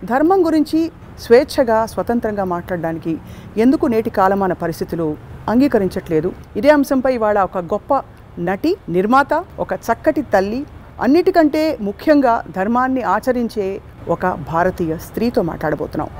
ధర్మం గురించి స్వేచ్ఛగా స్వతంత్రంగా మాట్లాడడానికి ఎందుకు నేటి కాలమాన పరిస్థితులు అంగీకరించట్లేదు? ఇదే అంశంపై ఇవాళ ఒక గొప్ప నటి, నిర్మాత, ఒక చక్కటి తల్లి, అన్నిటికంటే ముఖ్యంగా ధర్మాన్ని ఆచరించే ఒక భారతీయ స్త్రీతో మాట్లాడబోతున్నాం.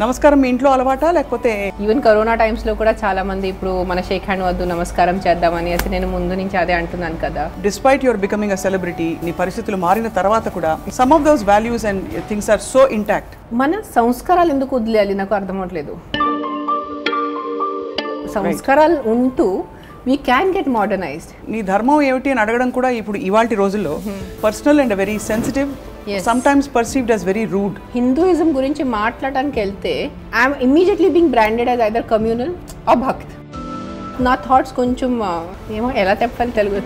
నమస్కారం. మీ ఇంట్లో అలవాటా లేకపోతే ఈవెన్ కరోనా టైమ్స్ లో కూడా చాలా మంది ఇప్పుడు మన షేక్ హ్యాండ్ వద్దు నమస్కారం చేద్దామని నేను ముందు నుంచి అదే అంటున్నాను కదా. Despite your becoming a celebrity, నీ పరిస్థితులు మారిన తర్వాత కూడా some of those values and things are so intact. మన సంస్కారాలు ఎందుకు వదిలేయాలి నాకు అర్థం అవట్లేదు. సంస్కారాలు ఉంటూ we can get modernized. నీ ధర్మం ఏమిటి అని అడగడం కూడా ఇప్పుడు ఇవాల్టి రోజుల్లో personal and very sensitive, sometimes perceived as very rude. Hinduism గురించి మాట్లాడడానికి వెళ్తే I'm immediately being branded as either communal or bhakt. నా థాట్స్ కొంచెం ఏమో ఎలా చెప్పాలి తెలుగు,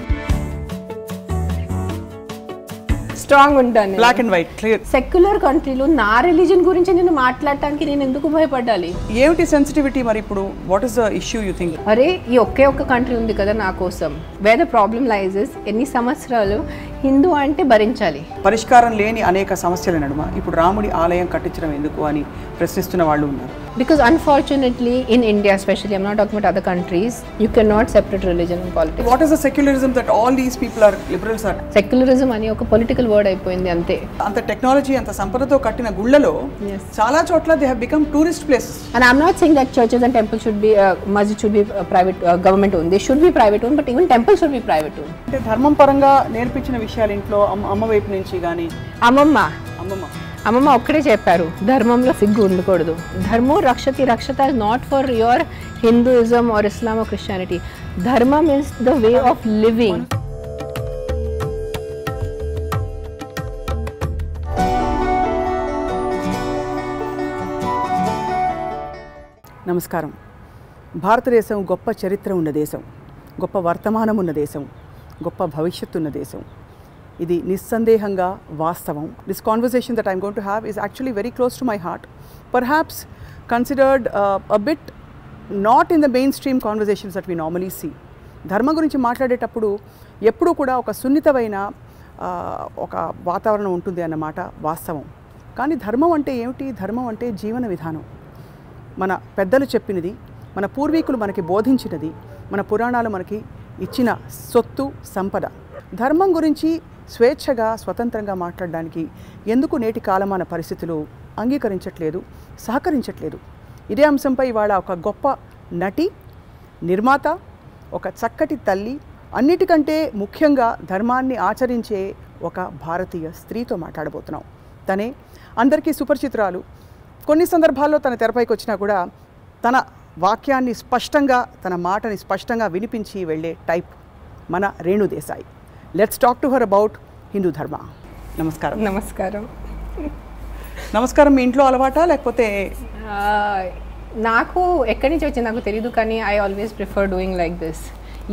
స్ట్రాంగ్ ఉంటాను. Black and white clear. Secular కంట్రీలో నా రిలీజన్ గురించి నేను మాట్లాడటానికి నేను ఎందుకు భయపడాలి? ఏమిటి సెన్సిటివిటీ మరి ఇప్పుడు? What is the issue you think? అరే ఈ ఒక్క కంట్రీ ఉంది కదా నా కోసం. వేర్ ద ప్రాబ్లమ్ లైజెస్ ఎన్ని సంవత్సరాలు హిందూ అంటే భరించాలి. పరిష్కారం లేని అనేక సమస్యల నడుమ ఇప్పుడు రాముడి ఆలయం కట్టించడం ఎందుకు అని ప్రశ్నిస్తున్న వాళ్ళు ఉన్నారు. Because unfortunately in India especially, I'm not talking about other countries, you cannot separate religion and politics. What is the secularism that all these people are liberals are? Secularism అని ఒక పొలిటికల్ వర్డ్ అయిపోయింది అంతే. అంత technology, అంత సంపదతో కట్టిన గుళ్ళలో చాలా చోట్ల they have become tourist places. And I'm not saying that churches and temples should be masjid should be private government owned. They should be private owned, but even temples should be private owned. అంటే ధర్మం పరంగా నేర్పించిన విషయాలు ఇంట్లో అమ్మ వైపు నుంచి కానీ అమ్మమ్మ ఒక్కడే చెప్పారు, ధర్మంలో సిగ్గు ఉండకూడదు. ధర్మం రక్షతి రక్షత is not for your Hinduism or Islam or Christianity. Dharmam is the way of living. నమస్కారం. భారతదేశం గొప్ప చరిత్ర ఉన్న దేశం, గొప్ప వర్తమానం ఉన్న దేశం, గొప్ప భవిష్యత్తు ఉన్న దేశం. ఇది నిస్సందేహంగా వాస్తవం. This conversation that I'm going to have is actually very close to my heart. Perhaps considered a bit not in the main stream conversations that we normally see. ధర్మం గురించి మాట్లాడేటప్పుడు ఎప్పుడూ కూడా ఒక సున్నితమైన ఒక వాతావరణం ఉంటుంది అన్నమాట వాస్తవం. కానీ ధర్మం అంటే ఏమిటి? ధర్మం అంటే జీవన విధానం. మన పెద్దలు చెప్పినది, మన పూర్వీకులు మనకి బోధించినది, మన పురాణాలు మనకి ఇచ్చిన సొత్తు, సంపద. ధర్మం గురించి స్వేచ్ఛగా స్వతంత్రంగా మాట్లాడడానికి ఎందుకు నేటి కాలమాన పరిస్థితులు అంగీకరించట్లేదు, సహకరించట్లేదు? ఇదే అంశంపై ఇవాళ ఒక గొప్ప నటి, నిర్మాత, ఒక చక్కటి తల్లి, అన్నిటికంటే ముఖ్యంగా ధర్మాన్ని ఆచరించే ఒక భారతీయ స్త్రీతో మాట్లాడబోతున్నాం. తనే అందరికీ సుపరిచితురాలు. కొన్ని సందర్భాల్లో తన తెరపైకి వచ్చినా కూడా తన వాక్యాన్ని స్పష్టంగా, తన మాటని స్పష్టంగా వినిపించి వెళ్ళే టైప్ మన Renu Desai. Let's talk to her about Hindu ధర్మ. నమస్కారం. నమస్కారం. నమస్కారం. మీ ఇంట్లో అలవాటా లేకపోతే? నాకు ఎక్కడి నుంచి వచ్చింది నాకు తెలియదు, కానీ I always prefer doing like this.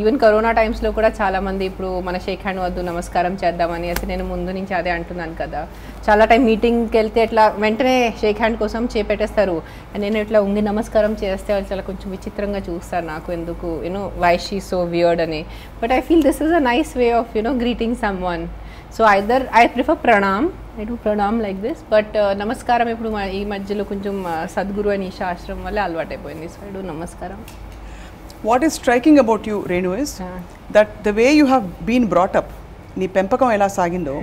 Even corona టైమ్స్లో కూడా చాలా మంది ఇప్పుడు మన షేక్ హ్యాండ్ వద్దు నమస్కారం చేద్దామని నేను ముందు నుంచి అదే అంటున్నాను కదా. చాలా టైం మీటింగ్కి వెళ్తే ఇట్లా వెంటనే షేక్ హ్యాండ్ కోసం చేపెట్టేస్తారు. నేను ఇట్లా ఉండి నమస్కారం చేస్తే వాళ్ళు చాలా కొంచెం విచిత్రంగా చూస్తారు నాకు, ఎందుకు వై షీ సో వియర్డ్ అని. But I feel this is a nice way of greeting someone. So either I prefer pranam, I do pranam like this. But namaskaram ఇప్పుడు ఈ మధ్యలో కొంచెం సద్గురు అని శాస్త్రం వల్ల అలవాటు అయిపోయింది. సో ఐ డూ నమస్కారం. What is striking about you, Renu, is that the way you have been brought up, నీ పెంపకం ఎలా సాగిందో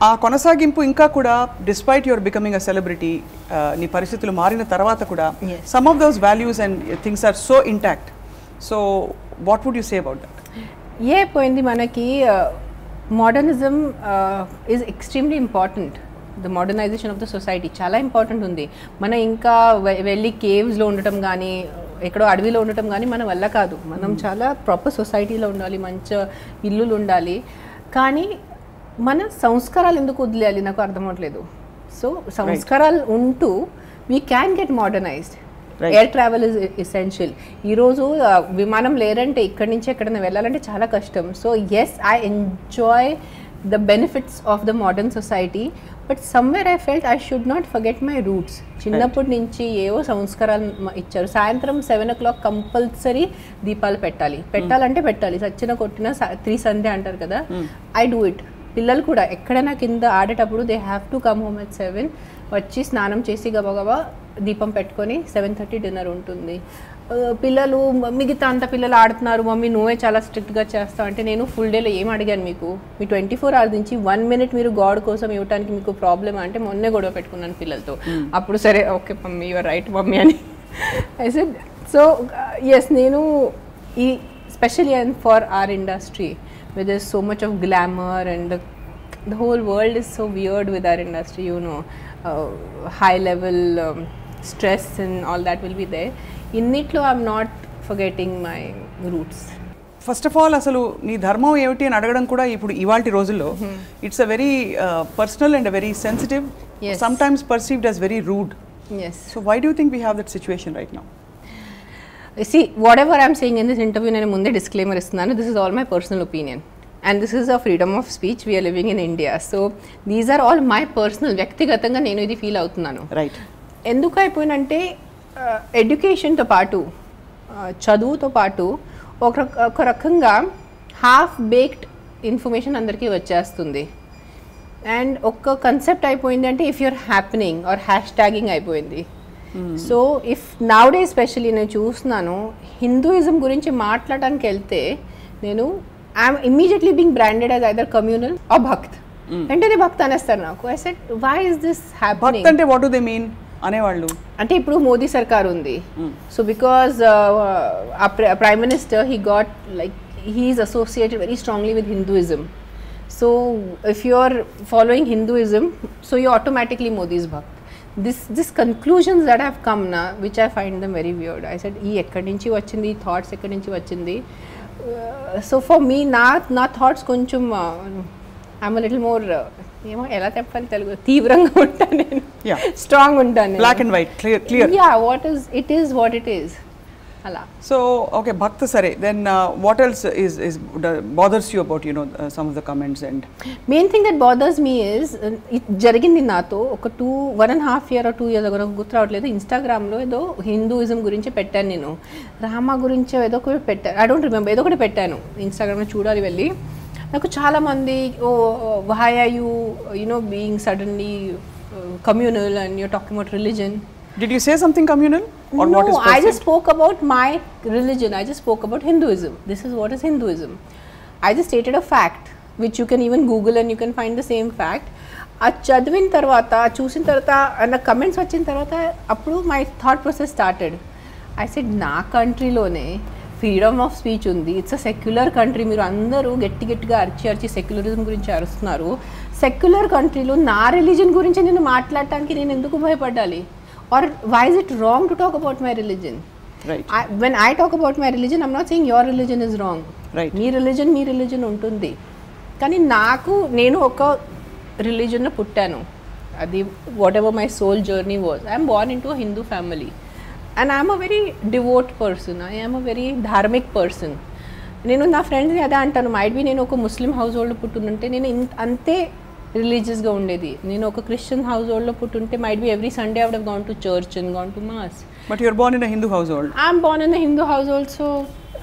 ఆ కొనసాగింపు ఇంకా కూడా despite your becoming a celebrity, నీ పరిస్థితులు మారిన తర్వాత కూడా some of those values and things are so intact. So what would you say about that? ఏ పోయింది మనకి modernism is extremely important. The modernisation of the society చాలా ఇంపార్టెంట్ ఉంది. మనం ఇంకా వెళ్ళి కేవ్స్లో ఉండటం కానీ ఎక్కడో అడవిలో ఉండటం కానీ మన వల్ల కాదు. మనం చాలా ప్రాపర్ సొసైటీలో ఉండాలి, మంచి ఇల్లులు ఉండాలి. కానీ మన సంస్కారాలు ఎందుకు వదిలేయాలి నాకు అర్థం అవట్లేదు. సో సంస్కారాలు ఉంటూ we can get modernised. Air travel is essential. ఈరోజు విమానం లేదంటే ఇక్కడి నుంచి ఎక్కడైనా వెళ్ళాలంటే చాలా కష్టం. So yes, I enjoy the benefits of the modern society, but somewhere I felt I should not forget my roots. చిన్నప్పటి నుంచి ఏవో సంస్కారాలు ఇచ్చారు. సాయంత్రం 7 o'clock కంపల్సరీ దీపాలు పెట్టాలంటే పెట్టాలి, సచ్చిన కొట్టిన 3 సంధ్య అంటారు కదా, ఐ డూ ఇట్. పిల్లలు కూడా ఎక్కడైనా కింద ఆడేటప్పుడు they have to come home at 7, వచ్చి స్నానం చేసి గబగబా దీపం పెట్టుకొని 7:30 డిన్నర్ ఉంటుంది. పిల్లలు మిగతా అంత పిల్లలు ఆడుతున్నారు, మమ్మీ నువ్వే చాలా స్ట్రిక్ట్గా చేస్తావు అంటే, నేను ఫుల్ డేలో ఏం అడిగాను మీకు? మీ 24 hours నుంచి 1 minute మీరు గాడ్ కోసం ఇవ్వడానికి మీకు ప్రాబ్లమ్ అంటే మొన్నే గొడవ పెట్టుకున్నాను పిల్లలతో. అప్పుడు సరే okay mummy your right mummy అని ఐ సెడ్. సో ఎస్, నేను ఈ specially and for our industry where there's so much of glamour and the whole world is so weird with our industry, you know, high level stress and all that will be there. Innitlo I'm not forgetting my roots. First of all అసలు నీ ధర్మం ఏమిటి అని అడగడం కూడా ఇప్పుడు ఇవాల్టి రోజుల్లో it's a very personal and very sensitive, sometimes perceived as very rude. Yes. So why do think we have that situation right now? See, whatever I'm saying in this interview, నేను ముందే disclaimer ఇస్తున్నాను, this is all my personal opinion and this is a freedom of speech, we are living in India, so these are all my personal, వ్యక్తిగతంగా నేను ఇది feel అవుతున్నాను. Right. ఎందుకు అయిపోయినంటే ఎడ్యుకేషన్తో పాటు చదువుతో పాటు ఒక రకంగా హాఫ్ బేక్డ్ ఇన్ఫర్మేషన్ అందరికీ వచ్చేస్తుంది. అండ్ ఒక కన్సెప్ట్ అయిపోయింది అంటే if you're happening or hashtagging అయిపోయింది. So if nowadays specially నేను చూస్తున్నాను హిందూయిజం గురించి మాట్లాడడానికి వెళ్తే నేను I'm immediately being branded as either communal or bhakt. వెంటనే భక్త్ అనేస్తారు నాకు. I said why is this happening? Bhakt అంటే వాట్ డు దే మీన్ అనేవాళ్ళు అంటే ఇప్పుడు మోదీ సర్కార్ ఉంది, so because prime minister he got like he is associated very strongly with Hinduism. So if you are following Hinduism so you automatically Modi's bhakt. This conclusions that have come na, which I find them very weird. I said ee ekkadi nunchi vachindi, thoughts ekkadi nunchi vachindi. So for me na thoughts koncham I'm a little more emo ela cheppali telugu teevranga untanu nenu, strong untanu, black and white, clear. Yeah, it is what it is ala. So okay, bhakta sare, then what else is bothers you about, you know, some of the comments? And main thing that bothers me is it jarigindi nato oka 1.5 year or 2 years ago గుర్తు రావట్లేదు, Instagram లో ఏదో Hinduism గురించి పెట్టాను నేను, రామ గురించి ఏదో ఒకటి పెట్టాను, ఐ డోంట్ రిమెంబర్, ఏదో ఒకటి పెట్టాను ఇన్స్టాగ్రామ్ లో, చూడాలి వెళ్ళి. నాకు చాలా మంది why are you know being suddenly communal and you're talking about religion. Did you say something communal or no, what is I just spoke about my religion. I just spoke about Hinduism. This is what is Hinduism. I just stated a fact which you can even Google and you can find the same fact. ఆ చదివిన తర్వాత చూసిన తర్వాత నా comments వచ్చిన తర్వాత అప్పుడు my thought process started. I said నా కంట్రీలోనే ఫ్రీడమ్ ఆఫ్ స్పీచ్ ఉంది, ఇట్స్ అ సెక్యులర్ కంట్రీ, మీరు అందరూ గట్టిగా అరిచి సెక్యులరిజం గురించి అరుస్తున్నారు. సెక్యులర్ కంట్రీలో నా రిలీజన్ గురించి నేను మాట్లాడటానికి నేను ఎందుకు భయపడాలి? Or why is it wrong to talk about my religion? Right. When I talk about my religion, I'm not saying your religion is wrong. Right. Me religion ఉంటుంది, కానీ నాకు నేను ఒక రిలీజన్లో పుట్టాను, అది whatever my soul journey was. I'm born into a Hindu family and I'm a very devout person, I'm a very dharmik person. నేను నా ఫ్రెండ్స్ని అదే అంటాను, మైట్ బి నేను ఒక ముస్లిం హౌస్ హోల్డ్లో పుట్టుంటే నేను అంతే రిలీజియస్గా ఉండేది. నేను ఒక క్రిస్టియన్ హౌస్ హోల్డ్లో పుట్టుంటే might be every Sunday I would have gone to church and gone to mass. But you are born in a Hindu household. I am born in a Hindu household, so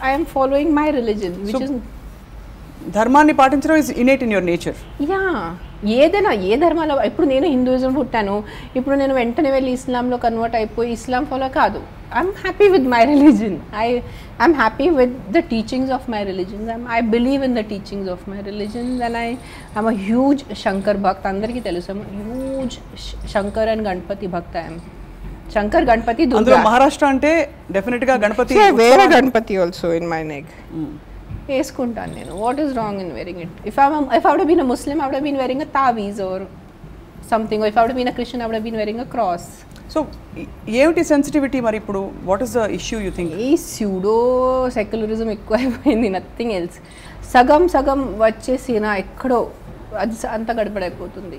I am following my religion, which is ధర్మాన్ని పాటించడం is innate in your nature. Yeah, ఏదైనా ఏ ధర్మాలో, ఇప్పుడు నేను Hinduism పుట్టాను, ఇప్పుడు నేను వెంటనే వెళ్ళి ఇస్లాంలో కన్వర్ట్ అయిపోయి ఇస్లాం ఫాలో కాదు. I'm happy with my religion, I'm happy with the teachings of my religions, I believe in the teachings of my religions and I'm a huge Shankar bhakt. అందరికీ తెలుసు huge Shankar and Ganapati bhakt. I'm Shankar, Ganapati, అందులో మహారాష్ట్ర అంటే definite గా గణపతి, వేరే Ganapati also in my neck వేసుకుంటాను నేను. What is wrong in wearing it? If I would been a Muslim I would been wearing a taveez or something. If I would been a Christian I would been wearing a cross. So ఏమిటి sensitivity మరి ఇప్పుడు? What is the issue you think? ఈ pseudo secularism ఎక్కువ అయిపోయింది, nothing else. సగం వచ్చేసి నా ఎక్కడో అది అంత గడపడైపోతుంది.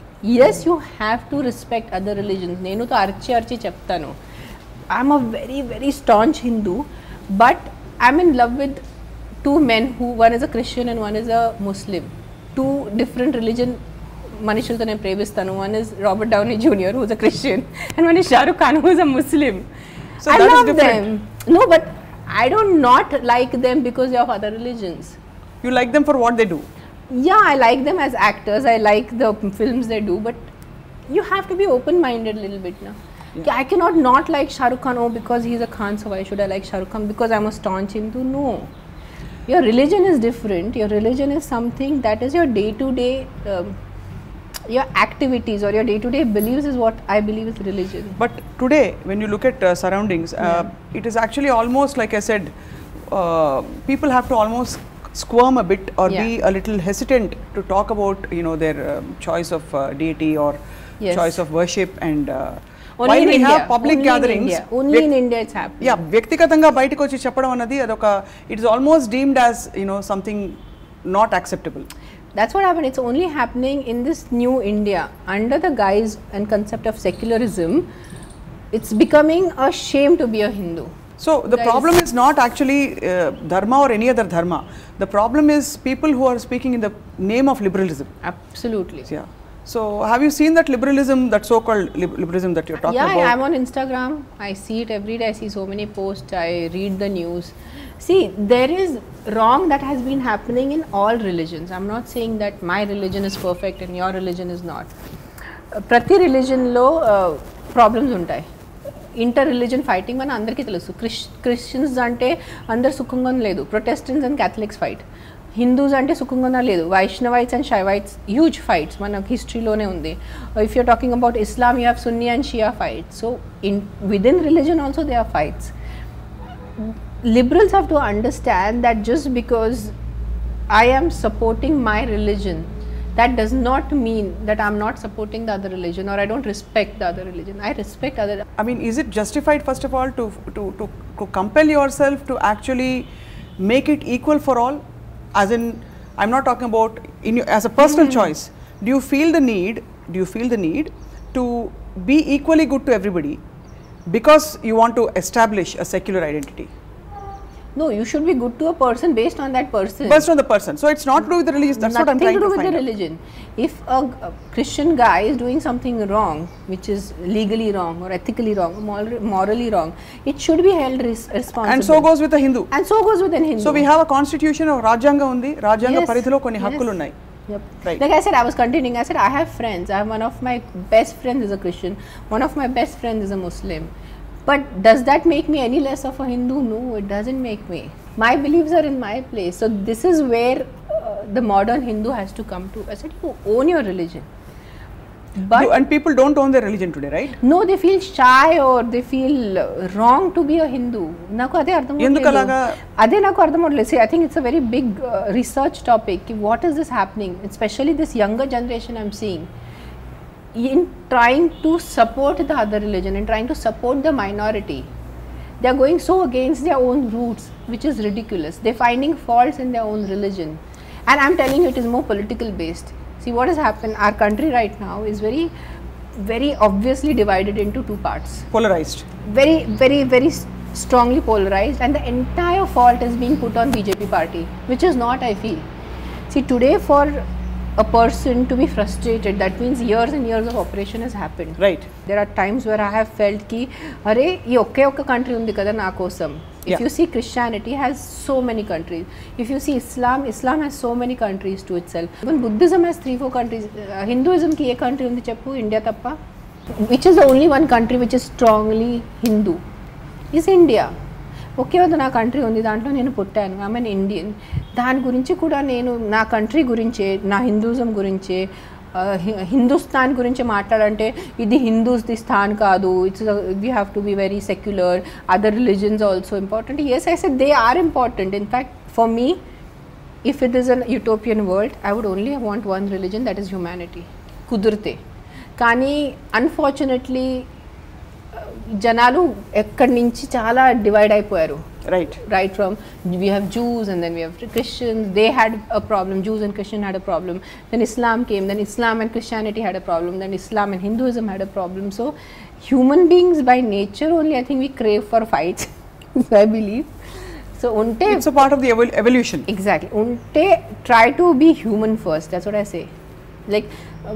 Yes, you have to respect other religions. నేను తో అరిచి చెప్తాను, I'm a very very staunch Hindu, but I'm in love with two men who one is a Christian and one is a Muslim, two different religion మనుషులతో నేను ప్రేమిస్తాను. One is Robert Downey Jr., who's a Christian, and one is Shah Rukh Khan, who's a Muslim. So I that is love different. them. No, but I don't not like them because they are of other religions. You like them for what they do. Yeah, I like them as actors. I like the films they do, but you have to be open-minded a little bit now. Yeah. I cannot not like Shah Rukh Khan, oh, because he's a Khan, so why should I like Shah Rukh Khan? Because I'm a staunch Hindu? No. Your religion is different. Your religion is something that is your day-to-day, your activities or your day-to-day beliefs is what I believe is religion. But today, when you look at surroundings, it is actually almost like I said, people have to almost squirm a bit or be a little hesitant to talk about, you know, their choice of deity or choice of worship. And Only while in we India. have public Only gatherings, in India. Only in India it's happening. yeah, వ్యక్తిగతంగా బయటకు వచ్చి చెప్పడం అన్నది అదొక it is almost deemed as, you know, something not acceptable. That's what happened. It's only happening in this new India under the guise and concept of secularism. It's becoming a shame to be a Hindu. So the problem is not actually dharma or any other dharma. The problem is people who are speaking in the name of liberalism. Absolutely. Yeah. So have you seen that liberalism, that so-called liberalism that you're talking about? Yeah, I'm on Instagram. I see it every day. I see so many posts. I read the news. See, there is wrong that has been happening in all religions. I'm not saying that my religion is perfect and your religion is not. ప్రతి రిలీజన్లో problems ఉంటాయి. Inter religion fighting మన అందరికీ తెలుసు. Christians అంటే అందరు సుఖంగా లేదు. Protestants and Catholics fight. Hindus అంటే సుఖంగా లేదు. Vaishnavites and Shaivites huge fights మనకు హిస్టరీలోనే ఉంది. If you're talking about Islam you have Sunni and Shia fights. So within religion also they are fights. Liberals have to understand that just because I am supporting my religion, that does not mean that I'm not supporting the other religion or I don't respect the other religion. I respect other. I mean, is it justified, first of all, to compel yourself to actually make it equal for all? As in, I'm not talking about as a personal choice. Do you feel the need to be equally good to everybody because you want to establish a secular identity? No, you should be good to a person based on that person. Based on the person. So it's not to do with the religion. That's what I'm trying to find out. Nothing to do with the religion. If a Christian guy is doing something wrong, which is legally wrong or ethically wrong, morally wrong, it should be held responsible. And so goes with the Hindu. And so goes with an Hindu. So we have a constitution of Rajyanga undi. Rajyanga paridhilo konni hakkulu unnai. Yep. Right. Like I said, I was continuing. I said I have friends. I have one of my best friends is a Christian. One of my best friends is a Muslim. But does that make me any less of a Hindu? No, it doesn't make me. My beliefs are in my place. So this is where the modern Hindu has to come to. I said, you own your religion. But and people don't own their religion today, right? No, they feel shy or they feel wrong to be a Hindu. Naku ade ardham avutledu. Enduku alaga? Ade naku ardham avutledu. See, I think it's a very big research topic. What is this happening? Especially this younger generation I'm seeing. In trying to support the other religion and trying to support the minority, they are going so against their own roots, which is ridiculous. They are finding faults in their own religion, and I'm telling you, it is more political based. See what has happened. Our country right now is very, very obviously divided into two parts. Polarized. Very, very, very strongly polarized, and the entire fault is being put on BJP party, which is not, I feel. See, today for a person to be frustrated, that means years and years of operation has happened. Right. There are times where I have felt ki are ye okke country undi kada na kosam. If you see Christianity has so many countries. If you see Islam has so many countries to itself. Even Buddhism has 3-4 countries. Hinduism ki ye country undi cheppu, India tappa. Which is the only one country which is strongly Hindu is India. ఒకే వద్ద నా country ఉంది, దాంట్లో నేను పుట్టాను, I'm N Indian. దాని గురించి కూడా నేను నా కంట్రీ గురించే, నా హిందూజం గురించే, హిందుస్థాన్ గురించి మాట్లాడంటే ఇది హిందూస్ది స్థాన్ కాదు, it's we have to be very secular, other religions also important. Yes, I said they are important. In fact for me, if it is an utopian world, I would only want one religion, that is humanity. కుదిరితే. కానీ unfortunately జనాలు ఎక్కడి నుంచి చాలా divide అయిపోయారు. Right from we have Jews and then we have Christians. They had a problem. Jews and Christians had a problem. Then Islam came. Then Islam and Christianity had a problem. Then Islam and Hinduism had a problem. So human beings by nature only, I think we crave for fights. I believe. So unte it's a part of the evolution. Exactly. Unte try to be human first. That's what I say. Like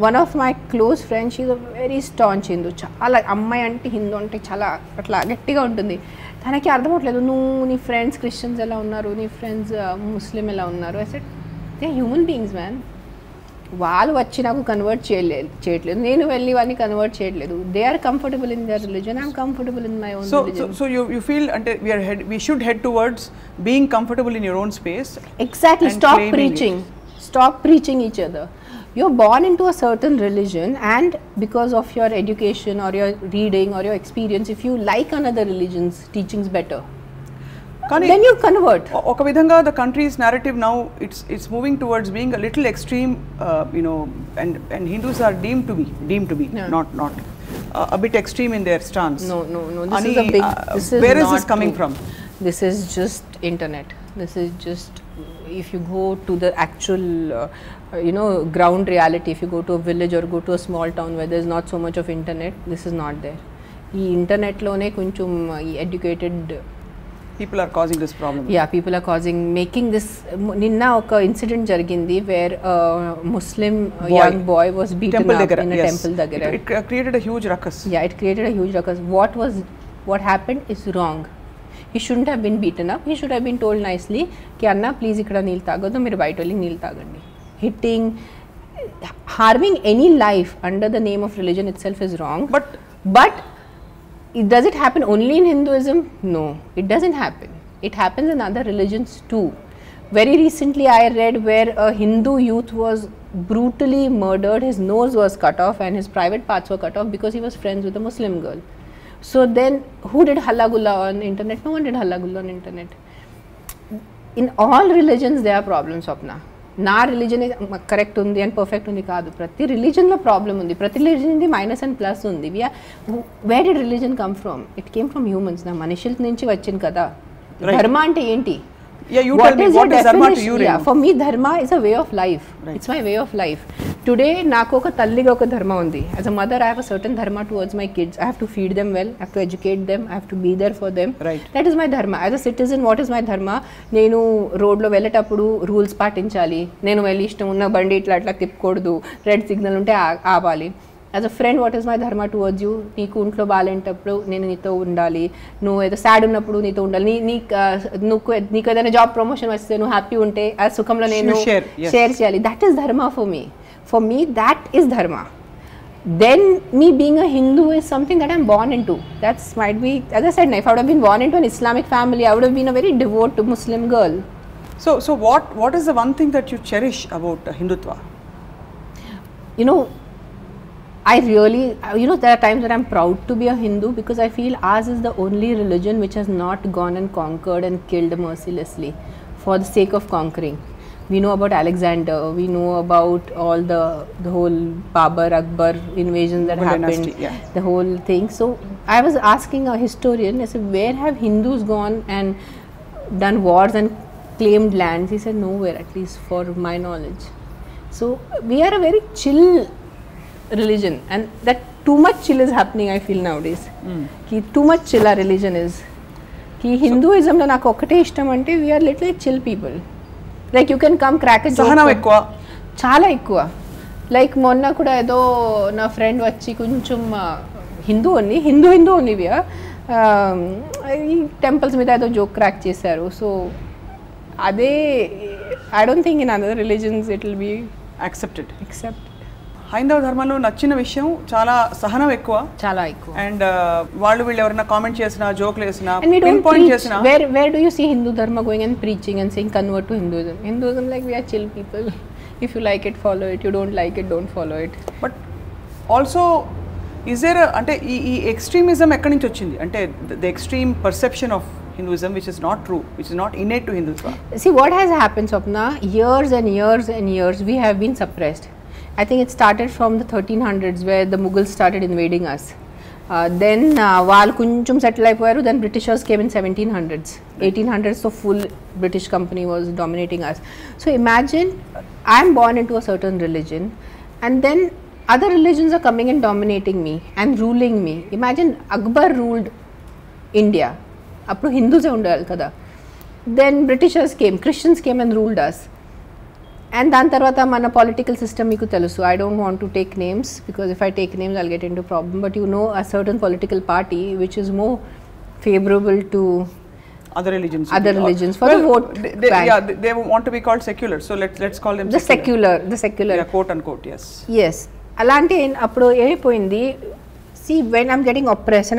one of my close friends she is a very staunch Hindu. చాలా అమ్మాయి అంటే హిందూ అంటే చాలా అట్లా గట్టిగా ఉంటుంది. తనకి అర్థం అవ్వట్లేదు, నువ్వు నీ ఫ్రెండ్స్ క్రిస్టియన్స్ ఎలా ఉన్నారు, నీ ఫ్రెండ్స్ ముస్లిం ఎలా ఉన్నారు. I said they human beings man. వాళ్ళు వచ్చి నాకు కన్వర్ట్ చేయట్లేదు, నేను వెళ్ళి వాళ్ళని కన్వర్ట్ చేయట్లేదు. They are comfortable in their religion, I'm comfortable in my own religion. So you feel అంటే we should head towards being comfortable in your own space. Exactly. Stop preaching each other. You're born into a certain religion, and because of your education or your reading or your experience, if you like another religion's teachings better, then you convert. ఒక విధంగా the country's narrative now it's moving towards being a little extreme, and Hindus are deemed to be Yeah. not a bit extreme in their stance. No. This is a big. Where is this coming from? This is just internet. This is just, if you go to the actual ground reality, if you go to a village or go to a small town where there is not so much of internet, this is not there. ఈ internet లోనే కొంచెం educated people are causing this problem. Yeah, people are making this. నిన్న ఒక incident జరిగింది wear Muslim young boy was beaten up in a temple దగ్గర. It created a huge ruckus. Yeah, it created a huge ruckus. What happened is wrong. He shouldn't have been beaten up. He should have been told nicely ki anna please ikkada neelu tagoddu, meer bayita velli neelu tagandi. Hitting, harming any life under the name of religion itself is wrong. But does it happen only in Hinduism? No, it doesn't happen. It happens in other religions too. Very recently I read where a Hindu youth was brutally murdered, his nose was cut off and his private parts were cut off because he was friends with a Muslim girl. So then who did halla gulla on internet? No one did halla gulla on internet. In all religions there are problems, Swapna. నా religion correct ఉంది and perfect ఉంది కాదు, ప్రతి రిలీజన్లో problem ఉంది, ప్రతి రిలీజన్ది minus and plus ఉంది. Where did religion come from? It came from humans. నా మనుషుల నుంచి వచ్చింది కదా. ధర్మ అంటే ఏంటి? Yeah, you tell me, what is dharma to you? Yeah, for me dharma is a way of life. Right. It's my way of life. Today నాకు ఒక తల్లిగా ఒక ధర్మ ఉంది. As a mother I have a certain dharma towards my kids. I have to feed them well, I have to educate them, I have to be there for them. Right. That is my dharma. As a citizen, what is my dharma? నేను రోడ్లో వెళ్ళేటప్పుడు rules పాటించాలి, నేను వెళ్ళి ఇష్టం ఉన్న బండి ఇట్లా అట్లా తిప్పకూడదు, రెడ్ సిగ్నల్ ఉంటే ఆపాలి. As a friend, what is my ధర్మ టువర్డ్స్ యూ? నీకు ఇంట్లో బాగాలేంటప్పుడు నేను నీతో ఉండాలి, నువ్వు ఏదో సాడ్ ఉన్నప్పుడు నీతో ఉండాలి, నీకు ఏదైనా జాబ్ ప్రమోషన్ వస్తే నువ్వు హ్యాపీ ఉంటే ఆ సుఖంలో నేను షేర్ చేయాలి. దట్ ఈస్ ధర్మ for me. For me, that is dharma. Then me being a Hindu is something that I'm born into. That's might be, as I said, if I would have been born into an Islamic family, I would have been a very devout Muslim girl. So what is the one thing that you cherish about Hindutva? I really, there are times when I'm proud to be a Hindu because I feel ours is the only religion which has not gone and conquered and killed mercilessly for the sake of conquering. We know about Alexander, we know about all the whole Babur, Akbar invasions that happened, dynasty, yeah. The whole thing. So I was asking a historian, I said, where have Hindus gone and done wars and claimed lands? He said, nowhere, at least for my knowledge. So we are a very chill religion, and that too much chill is happening, I feel nowadays. Ki too much chill our religion is. Ki Hinduism lo naku okkate ishtam ante we are literally chill people. Like you can come crack a joke. సహనం ఎక్కువ, చాలా ఎక్కువ. Like మొన్న కూడా ఏదో నా friend వచ్చి కొంచెం హిందూ ఓన్లీ ఈ టెంపుల్స్ మీద ఏదో జోక్ క్రాక్ చేశారు. సో అదే I don't think in other religions it will be accepted. హైందవ ధర్మంలో నచ్చిన విషయం చాలా సహనం ఎక్కువ, చాలా ఎక్కువ. అండ్ వాళ్ళు వీళ్ళు ఎవరైనా కామెంట్ చేసినా, జోక్లు వేసినా, and we don't pinpoint preach. చేసినా, where do you see Hindu dharma going and preaching and saying convert to Hinduism? Like we are chill people. If you like it, follow it. You don't like it, don't follow it. But also is there అంటే ఈ extremism ఎక్కడి నుంచి వచ్చింది? అంటే the extreme perception of Hinduism which is not true, which is not innate to Hindutva. See what has happened, Swapna, years and years and years we have been suppressed. I think it started from the 1300s where the Mughals started invading us. Then వాళ్ళు కొంచెం settle అయిపోయారు. Then Britishers came in 1700s, 1800s. So full British company was dominating us. So imagine I am born into a certain religion, and then other religions are coming and dominating me and ruling me. Imagine Akbar ruled India. అప్పుడు హిందూసే ఉండాలి కదా. Then Britishers came, Christians came and ruled us. And దాని తర్వాత మన political system మీకు తెలుసు. I don't want to take names because if I take names I'll get in to problem, but you know a certain political party which is more favorable to other religions for the vote bank. Yeah, they want to be called secular, so let's call them the secular yeah, quote unquote. Yes అలాంటి అప్పుడు ఏమైపోయింది, see when I'm getting oppressed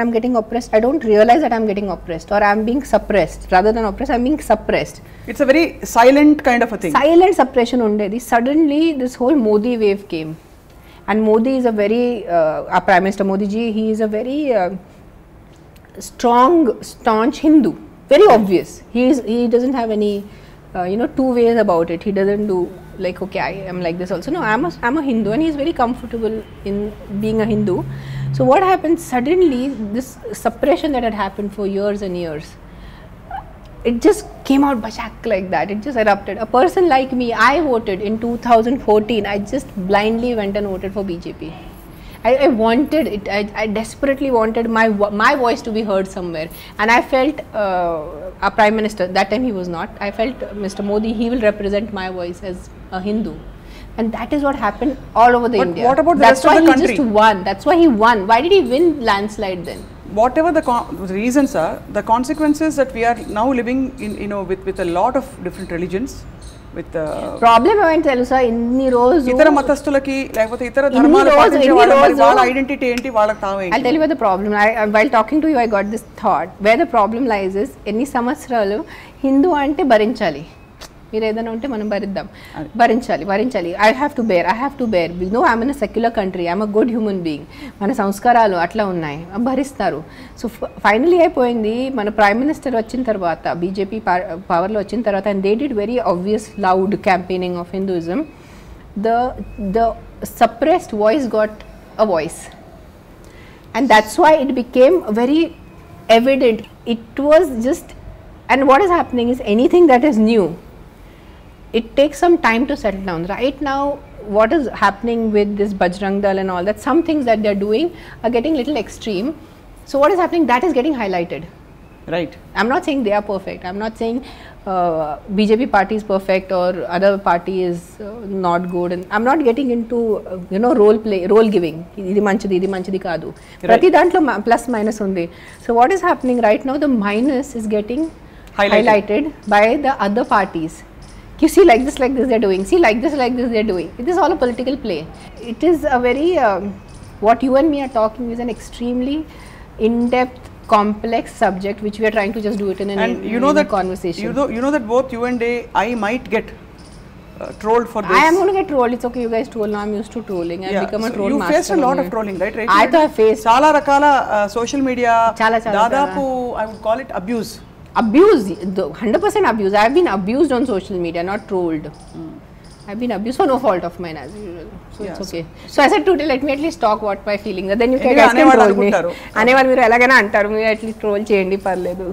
I don't realize that I'm getting oppressed or I'm being suppressed. Rather than oppressed, I'm being suppressed. It's a very silent kind of a thing. Silent suppression undedi. Suddenly this whole Modi wave came, and Modi is a very our Prime Minister Modi ji, he is a very strong, staunch Hindu. Very obvious. He doesn't have any two ways about it. He doesn't do like, okay, I am like this also. No, I'm a Hindu, and he's very comfortable in being a Hindu. So what happened suddenly, this suppression that had happened for years and years, it just came out bashak like that. It just erupted. A person like me, I voted in 2014. I just blindly went and voted for BJP. I wanted it. I desperately wanted my voice to be heard somewhere, and I felt our Prime Minister, that time he was not, I felt Mr. Modi, he will represent my voice as a Hindu, and that is what happened all over the India. What about the rest of the country? That's why he just won. That's why he won. Why did he win landslide then? Whatever the reasons are, the consequences that we are now living in, with a lot of different religions, with problem ఏమైంది తెలుసా, ఇన్ని రోజు ఇతర మతస్థులకి లేకపోతే ఇతర ధర్మాలు పాటించే వాళ్ళ ఐడెంటిటీ ఏంటి, వాళ్ళకి తావే. I'll tell you where the problem, while talking to you I got this thought, where the problem lies is, ఎన్ని సంవత్సరాలు హిందూ అంటే భరించాలి, మీరు ఏదైనా ఉంటే మనం భరించాలి. I have to bear. No, I'm in a secular country, I'm a good human being. మన సంస్కారాలు అట్లా ఉన్నాయి, భరిస్తారు. సో ఫైనలీ అయిపోయింది. మన ప్రైమ్ మినిస్టర్ వచ్చిన తర్వాత, బీజేపీ పవర్లో వచ్చిన తర్వాత, and they did very obvious loud campaigning of Hinduism. The suppressed voice got a voice, and that's why it became very evident. It was just, and what is happening is, anything that is new, it takes some time to settle down. Right now what is happening with this Bajrang Dal and all that, some things that they are doing are getting little extreme. So what is happening, that is getting highlighted. Right. I'm not saying they are perfect. I'm not saying BJP party is perfect or other party is not good, and I'm not getting into role giving. Idi manchidi kaadu. Prati dantlo plus minus undi. So what is happening right now, the minus is getting highlighted by the other parties. You see, like this they're doing. See, like this they're doing. It is all a political play. It is a very what you and me are talking is an extremely in-depth, complex subject which we are trying to just do it in a conversation. You know that both you and I might get trolled for this. I am going to get trolled. It's okay, you guys troll now. I'm used to trolling. I've become a troll master. You faced a lot of trolling, right? I thought I faced చాలా రకాల social media, దాదాపు I would call it abuse, 100% abuse. I've been abused on social media, not trolled. I've been abused for no fault of mine as usual. So it's okay. So I said today, let me at least talk what my feelings are. Then you guys can troll me. అనేవారు మీరు ఎలాగైనా అంటారు, మీరు at least troll చేయండి, పర్లేదు.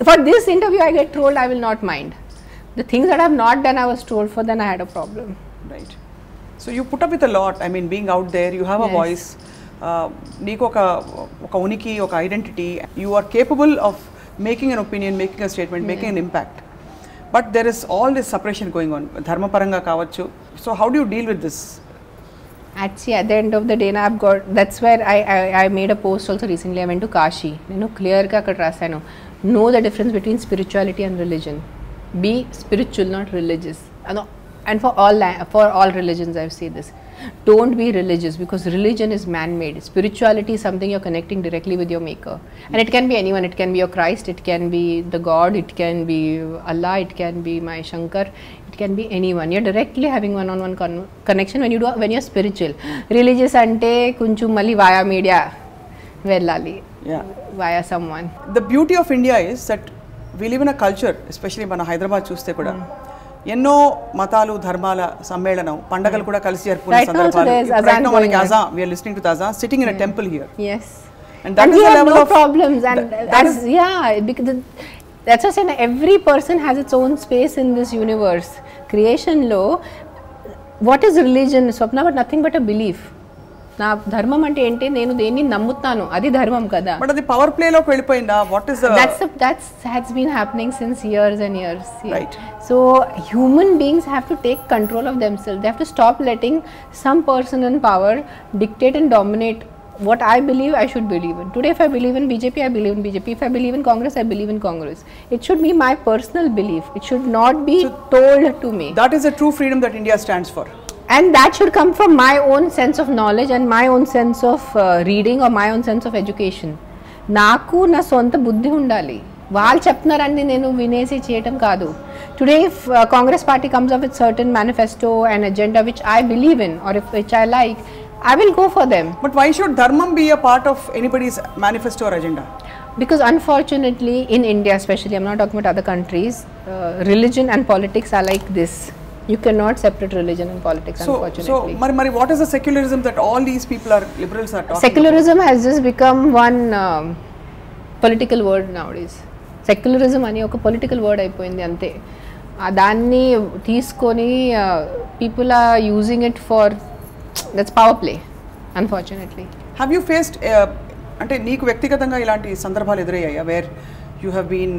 For this interview I get trolled, I will not mind. The things that I have not done, I was trolled for, then I had a problem. Right. So you put up with a lot. I mean, being out there, you have a voice. నీకు ఒక ఉనికి, ఒక identity. You are capable of making an opinion, making a statement, making an impact. But there is all this suppression going on, dharma paranga kavachu. So how do you deal with this? Actually, at the end of the day, that's where I made a post also recently. I went to Kashi. Clear ka akkada rasanu. Know the difference between spirituality and religion. Be spiritual, not religious. And for all religions, I say this. Don't be religious, because religion is man-made. Spirituality is something you're connecting directly with your maker, and it can be anyone. It can be your Christ, it can be the God, it can be Allah, it can be my Shankar, it can be anyone. You're directly having one-on-one connection when you're spiritual. Religious ante kunchu malli via media vellali, via someone. The beauty of India is that we live in a culture, especially మన హైదరాబాద్ చూస్తే కూడా ఎన్నో మతాలు, ధర్మాల సమ్మేళనం, పండగలు కూడా కలిసి జరుపుకునే సందర్భాలు. Right now మనకి azan, we are listening to the azan sitting in a temple here. Yes. And that is the level no of problems, and because that's what I'm saying, every person has its own space in this universe. Creation lo, what is religion, Swapna? But nothing but a belief. నా ధర్మం అంటే ఏంటి, నేను దేన్ని నమ్ముతాను అది ధర్మం కదా. బట్ అది పవర్ ప్లే లోకి వెళ్ళిపోయిందా? What is that's been happening since years and years. Right. So human beings have to take control of themselves. They have to stop letting some person in power dictate and dominate what I believe I should believe in. Today if I believe in BJP, I believe in BJP. If I believe in Congress, I believe in Congress. It should be my personal belief. It should not be told to me. That is the true freedom that India stands for. And that should come from my own sense of knowledge and my own sense of reading or my own sense of education. నాకు నా సొంత బుద్ధి ఉండాలి. వాళ్ళు చెప్తున్నారని నేను వినేసి చేయటం కాదు. Today if Congress party comes up with certain manifesto and agenda which I believe in or which I like, I will go for them. But why should dharmam be a part of anybody's manifesto or agenda? Because unfortunately in India especially, I'm not talking about other countries, religion and politics are like this. You cannot separate religion and politics, unfortunately. So Mari, what is the secularism that all these people are liberals are talking Secularism has just become one political word nowadays. Secularism అని ఒక political word అయిపోయింది అంతే. దాన్ని తీసుకొని people are using it for, that's power play, unfortunately. Have you faced అంటే నీకు వ్యక్తిగతంగా ఇలాంటి సందర్భాలు ఎదురయ్యాయా wear you have been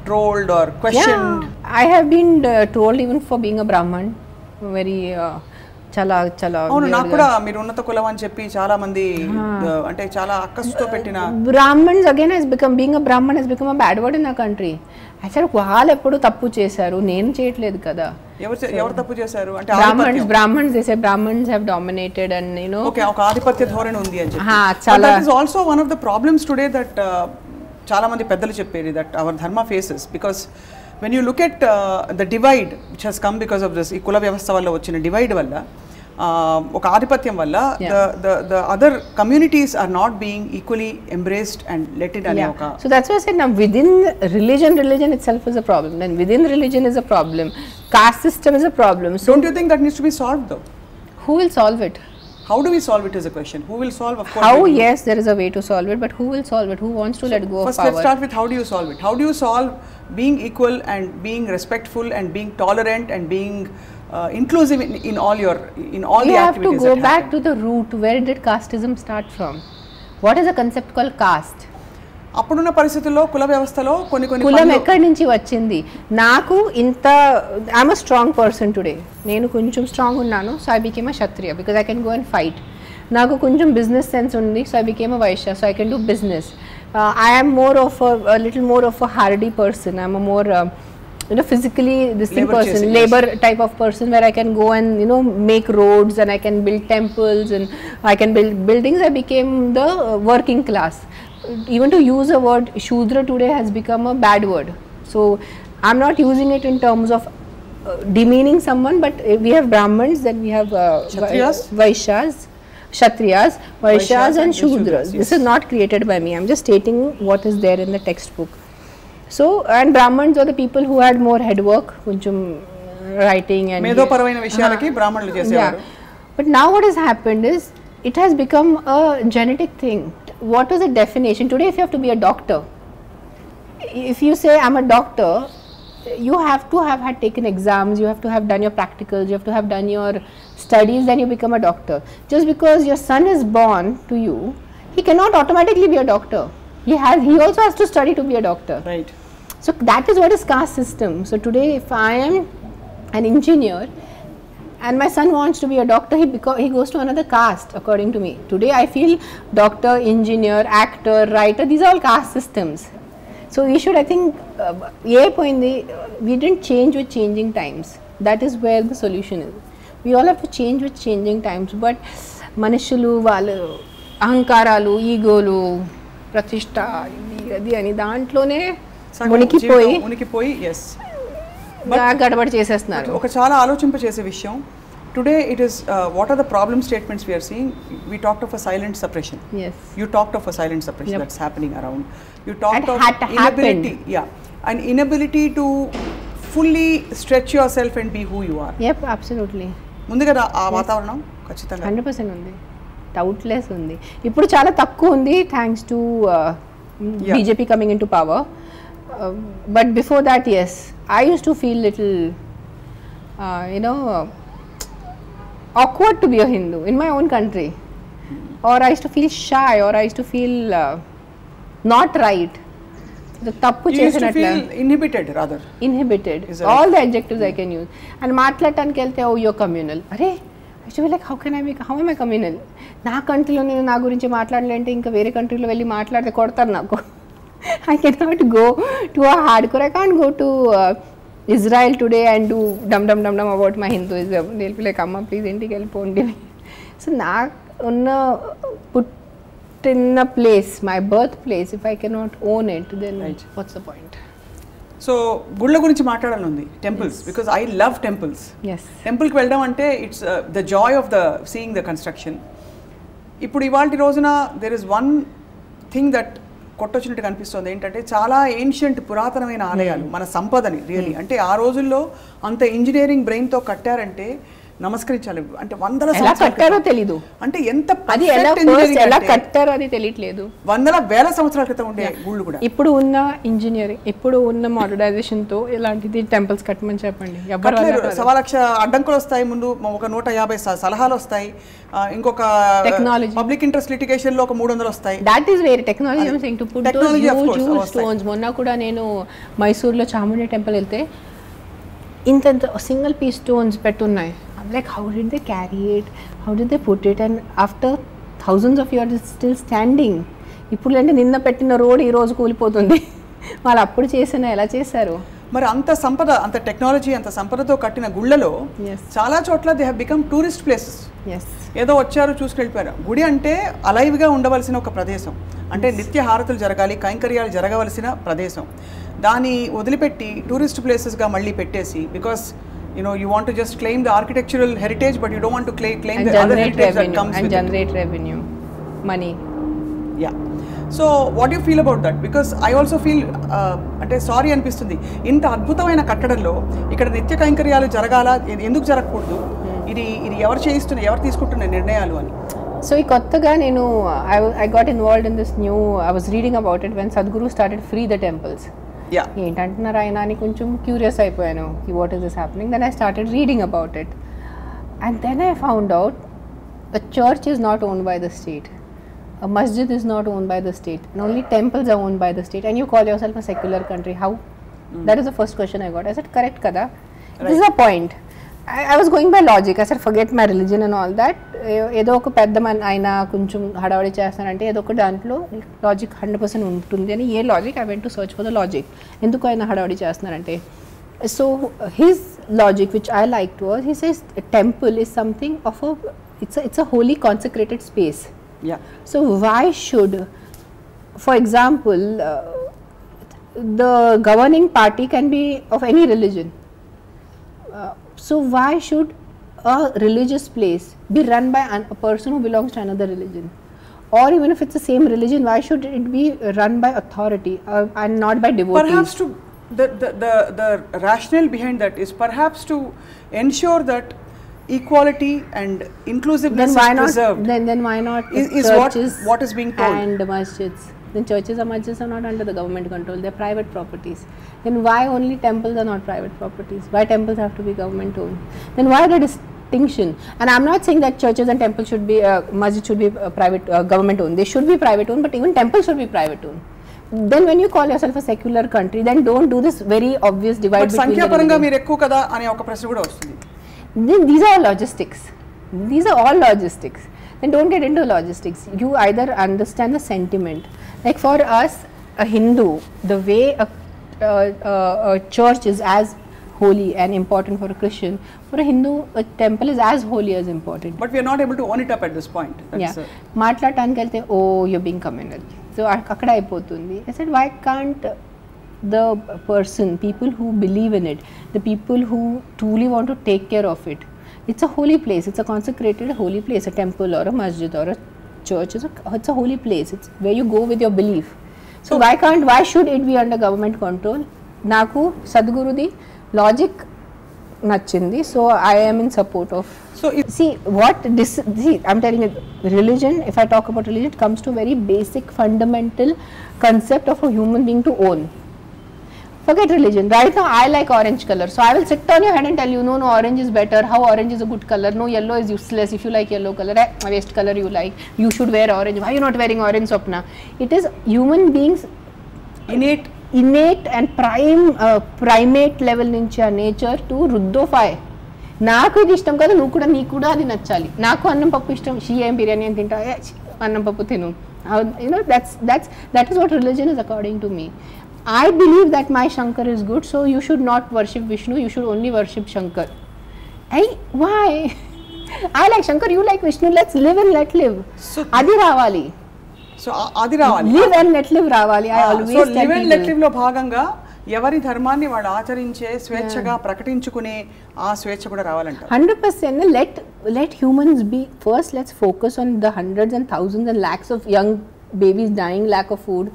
trolled or questioned? Yeah, I have been trolled even for being a Brahman. Very chala అవును, నాకు కూడా మీరు ఉన్నత కులం అని చెప్పి చాలా మంది అంటే చాలా అక్కసుతో పెట్టిన Brahmins again has become, being a Brahman has become a bad word in our country. I said వాళ్ళు ఎప్పుడు తప్పు చేశారు, నేను చేయట్లేదు కదా. ఎవరు తప్పు చేశారు అంటే Brahmins they say Brahmins have dominated and you know, okay, ఒక ఆధిపత్య ధోరణి ఉంది అని చెప్పి. But that is also one of the problems today that చాలా మంది పెద్దలు చెప్పేది that our dharma faces, because when you look at the divide which has come because of this, ఈ కుల వ్యవస్థ వల్ల వచ్చిన డివైడ్ వల్ల ఒక ఆధిపత్యం వల్ల the other communities are not being equally embraced and let it అనే ఒక. So that's why I said now within religion itself is a problem, then within religion is a problem, caste system is a problem. So don't you think that needs to be solved though? Who will solve it? How do we solve it is a question. Who will solve? Of course. How? Yes, there is a way to solve it, but who will solve it? Who wants to let go of power? First, let's start with how do you solve it? How do you solve being equal and being respectful and being tolerant and being inclusive in all the activities? You have to go back to the root. Where did casteism start from? What is a concept called caste? అప్పుడున్న పరిస్థితుల్లో కుల వ్యవస్థలో కొన్ని కులం ఎక్కడి నుంచి వచ్చింది? నాకు ఇంత I'm a strong person today, నేను కొంచెం స్ట్రాంగ్ ఉన్నాను, so I became a kshatriya because I can go and fight. నాకు కొంచెం బిజినెస్ సెన్స్ ఉంది, so I became a vaishya, so I can do business. I am more of a little more of a hardy person. I'm a more physically this thing person, labor type of person, where I can go and make roads and I can build temples and I can build buildings. I became the working class. Even to use a word Shudra today has become a bad word. So I'm not using it in terms of demeaning someone, but we have Brahmins, then we have Vaishyas, Kshatriyas, Vaishyas and Shudras. Yes. This is not created by me. I'm just stating what is there in the textbook. So, and Brahmins are the people who had more head work, writing and మేధోపరమైన విషయాలకి బ్రాహ్మణులు చేసేవారు. But now what has happened is it has become a genetic thing. What is the definition? Today if you have to be a doctor, if you say I'm a doctor, you have to have had taken exams, you have to have done your practicals, you have to have done your studies, then you become a doctor. Just because your son is born to you, he cannot automatically be a doctor. He also has to study to be a doctor. Right. So that is what is caste system. So today if I am an engineer and my son wants to be a doctor, he goes to another caste according to me. Today I feel doctor, engineer, actor, writer, these are all caste systems. So we should, I think, we didn't change with changing times. That is where the solution is. We all have to change with changing times. But manishulu, valu, ahankaralu, egolu, pratishtha, అది అని దాంట్లోనే మునికిపోయి yes గడబడి చేసేస్తున్నారు. ఒక చాలా ఆలోచింపచేసే విషయం. Today it is what are the problem statements we are seeing? We talked of a silent suppression. Yes. You talked of a silent suppression. Yep. That's happening around. You talked of inability. Yeah, an inability to fully stretch yourself and be who you are. Yep, absolutely. ఉంది కదా ఆ వాతావరణం ఖచ్చితంగా 100% ఉంది, doubtless ఉంది. ఇప్పుడు చాలా తక్కువ ఉంది thanks to BJP coming into power. But before that, yes, I used to feel little awkward to be a Hindu in my own country. or I used to feel shy, or I used to feel not right. The tappu You used to చేసినట్ల feel inhibited rather. inhibited. Is that All the adjectives I can use. And మాట్లాడటానికి వెళ్తే oh you're communal. అరే I should be like how am I communal? నా కంట్రీలో నేను నా గురించి మాట్లాడలేంటే ఇంకా వేరే కంట్రీలో వెళ్ళి మాట్లాడితే కొడతారు నాకు. I cannot go to a hardcore. I can't go to Israel today and do dum about my Hinduism. They'll be like amma please ఇంటికి వెళ్ళిపోండి. So నాకు ఉన్న put in a place, my birthplace, if I cannot own it, then Right. what's the point? So గుళ్ళ గురించి మాట్లాడాలని ఉంది, temples, because I love temples. Yes. టెంపుల్కి వెళ్ళడం అంటే it's the joy of the seeing the construction. ఇప్పుడు ఇవాళ రోజున there is one thing that కొట్టొచ్చినట్టు కనిపిస్తుంది, ఏంటంటే చాలా ఏన్షియంట్ పురాతనమైన ఆలయాలు మన సంపదని రియలీ, అంటే ఆ రోజుల్లో అంత ఇంజనీరింగ్ బ్రెయిన్తో కట్టారంటే నమస్కరించాలి. అంటే వందల ఎలా కట్టారో తెలీదు, అంటే ఎంత అది ఎలా కట్టారో అది తెలియట్లేదు. వందల వేల సంవత్సరాల క్రితం ఉండే గుళ్ళు కూడా. ఇప్పుడు ఉన్న ఇంజనీరింగ్, ఇప్పుడు ఉన్న మోడర్నైజేషన్ తో ఇలాంటిది టెంపుల్స్ కట్టమని చెప్పండి, సవా లక్ష అడ్డంకులు వస్తాయి, ముందు ఒక 150 సలహాలు వస్తాయి, ఇంకొక టెక్నాలజీ పబ్లిక్ ఇంట్రెస్ట్ లిటిగేషన్ లో ఒక 300 వస్తాయి. దాట్ ఈస్ వేరే technology. I'm saying to put those huge stones. మొన్న కూడా నేను మైసూర్లో చాముండి టెంపుల్ వెళ్తే ఇంత సింగిల్ పీస్ స్టోన్స్ పెట్టున్నాయి. Like how did they carry it, how did they put it, and after thousands of years it's still standing. ఇప్పుడు అంటే నిన్న పెట్టిన రోడ్ ఈ రోజు కూలిపోతుంది. వాళ్ళు అప్పుడు చేసిన ఎలా చేశారు? మరి అంత సంపద, అంత టెక్నాలజీ, అంత సంపదతో కట్టిన గుళ్ళలో చాలా చోట్ల they have become tourist places. ఏదో వచ్చారు చూసుకు వెళ్ళిపోయారు. గుడి అంటే అలైవ్గా ఉండవలసిన ఒక ప్రదేశం, అంటే నిత్య హారతులు జరగాలి, కైంకర్యాలు జరగవలసిన ప్రదేశం. దాన్ని వదిలిపెట్టి టూరిస్ట్ ప్లేసెస్గా మళ్ళీ పెట్టేసి, because you want to just claim the architectural heritage, but you don't want to claim the other heritage that comes with generate revenue, money. Yeah. So what do you feel about that? Because I also feel ante sorry అనిపిస్తుంది, ఇంత అద్భుతమైన కట్టడంలో ఇక్కడ నిత్య కైంకర్యాలు జరగాల, ఎందుకు జరగకూడదు, ఇది ఎవరు చేయిస్తున్న, ఎవరు తీసుకుంటున్న నిర్ణయాలు అని. సో ఈ కొత్తగా నేను I got involved in this new, I was reading about it when Sadhguru started free the temples. ఏంటంటున్నారు ఆయన అని కొంచెం క్యూరియస్ అయిపోయాను, what is this happening. Then I started reading about it, and then I found out a church is not owned by the state, a masjid is not owned by the state, and only temples are owned by the state, and you call yourself a secular country. How? That is the first question I got. I said correct kada, this is a point. I was going by logic. I said forget my religion and all that. ఏదో ఒక పెద్ద ఆయన కొంచెం హడావడి చేస్తానంటే ఏదో ఒక దాంట్లో logic 100% ఉంటుంది అని. ఏ logic? I went to search for the logic. ఎందుకు ఆయన హడావడి చేస్తున్నారంటే, so his logic which I like to was, he says temple is something of it's a holy consecrated space. So why should, for example, the governing party can be of any religion. So why should a religious place be run by a person who belongs to another religion? Or even if it's the same religion, why should it be run by authority and not by devotees? Perhaps to the rationale behind that is perhaps to ensure that equality and inclusiveness is preserved. Then why not is what is being told. And masjids. Then churches and masjids are not under the government control, they are private properties. Then why only temples are not private properties? Why temples have to be government owned? Then why the distinction? And I'm not saying that churches and temples should be, masjid should be private, government owned. They should be private owned, but even temples should be private owned. Then when you call yourself a secular country, then don't do this very obvious divide between the religions. సంఖ్యా పరంగా మీరు ఎక్కువ కదా అనే ఒక ప్రశ్న కూడా వస్తుంది. Then these are all logistics. These are all logistics. Then don't get into logistics. You either understand the sentiment. Like for us, a Hindu, the way a church is as holy and important for a Christian, for a Hindu, a temple is as holy as important. But we are not able to own it up at this point. మాట్లాడటానికి వెళ్తే you're being communal. So అక్కడ అయిపోతుంది. I said, why can't the person, people who believe in it, the people who truly want to take care of it, it's a holy place, it's a consecrated holy place, a temple or a masjid or a church, it's a holy place, it's where you go with your belief. So why should it be under government control? Naku Sadhgurudi logic nachindi, so I am in support of. So see, I'm telling you, religion, if I talk about religion, it comes to very basic fundamental concept of a human being to own. Forget religion. Right now, I like orange color. So I will sit on your head and tell you, no, orange is better. How orange is a good color? No, yellow is useless. If you like yellow color, waste color you like. You should wear orange. Why are you not wearing orange, Swapna? It is human beings innate and primate level నుంచి ఆ nature to రుద్దోఫై. నాకు ఇది ఇష్టం కదా, నువ్వు కూడా నీకు కూడా అది నచ్చాలి. నాకు అన్నం పప్పు ఇష్టం, షీ ఏం బిర్యానీ అని తింటా, అన్నం పప్పు తిను. That is what religion is according to me. I believe that my Shankar is good, so you should not worship Vishnu, you should only worship Shankar. Why? I like Shankar, you like Vishnu, let's live and let live. So adi ravali. So adi ravali. Live and let live ravali. I always so live and let live లో భాగంగా ఎవరి ధర్మాన్ని వాళ్ళు ఆచరించే స్వేచ్ఛగా ప్రకటించుకునే ఆ స్వేచ్ఛ కూడా రావాలంట. 100% let humans be first. Let's focus on the hundreds and thousands and lakhs of young babies dying, lack of food.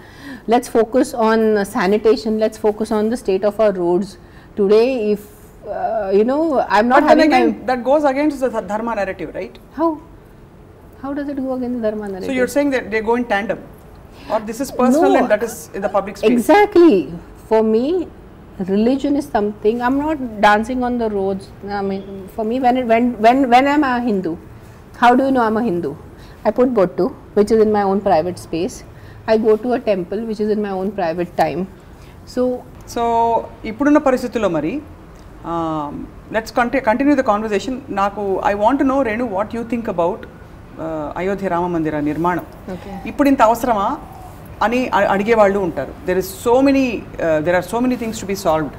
Let's focus on sanitation. Let's focus on the state of our roads today. If I'm not having again, that goes against the dharma narrative, right? How does it go against the dharma narrative? So you're saying that they go in tandem, or this is personal and that is in the public space? Exactly. For me, religion is something. I'm not dancing on the roads. I mean, for me, when I'm a Hindu, how do you know I'm a Hindu? I put bottu, which is in my own private space. I go to a temple, which is in my own private time. So ఇప్పుడున్న పరిస్థితుల్లో మరి let's continue the conversation. I want to know, Renu, what you think about Ayodhya Rama మందిర నిర్మాణం. ఇప్పుడు ఇంత అవసరమా అని అడిగే వాళ్ళు ఉంటారు. there are so many things to be solved.